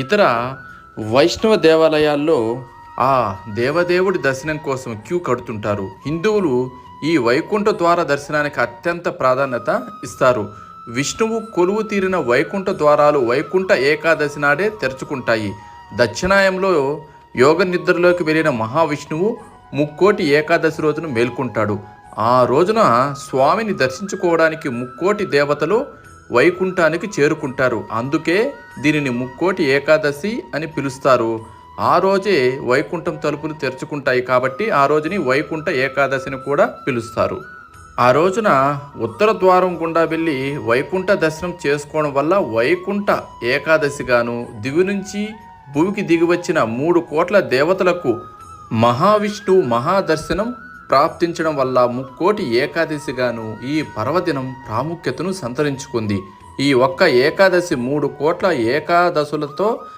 ఇతర వైష్ణవ దేవాలయాల్లో ఆ దేవదేవుడి దర్శనం కోసం క్యూ కడుతుంటారు. హిందువులు ఈ వైకుంఠ ద్వార దర్శనానికి అత్యంత ప్రాధాన్యత ఇస్తారు. విష్ణువు కొలువు తీరిన వైకుంఠ ద్వారాలు వైకుంఠ ఏకాదశి నాడే తెరుచుకుంటాయి. దక్షిణాయంలో యోగ నిద్రలోకి వెళ్ళిన మహావిష్ణువు ముక్కోటి ఏకాదశి రోజున మేల్కొంటాడు. ఆ రోజున స్వామిని దర్శించుకోవడానికి ముక్కోటి దేవతలు వైకుంఠానికి చేరుకుంటారు. అందుకే దీనిని ముక్కోటి ఏకాదశి అని పిలుస్తారు. ఆ రోజే వైకుంఠం తలుపులు తెరుచుకుంటాయి కాబట్టి ఆ రోజుని వైకుంఠ ఏకాదశిని కూడా పిలుస్తారు. ఆ రోజున ఉత్తర ద్వారం గుండా వెళ్ళి వైకుంఠ దర్శనం చేసుకోవడం వల్ల వైకుంఠ ఏకాదశిగాను, దివి నుంచి భూమికి దిగివచ్చిన 3 కోట్ల దేవతలకు మహావిష్ణువు మహాదర్శనం ప్రాప్తించడం వల్ల ముక్కోటి ఏకాదశిగాను ఈ పర్వదినం ప్రాముఖ్యతను సంతరించుకుంది. ఈ ఒక్క ఏకాదశి 3 కోట్ల ఏకాదశులతో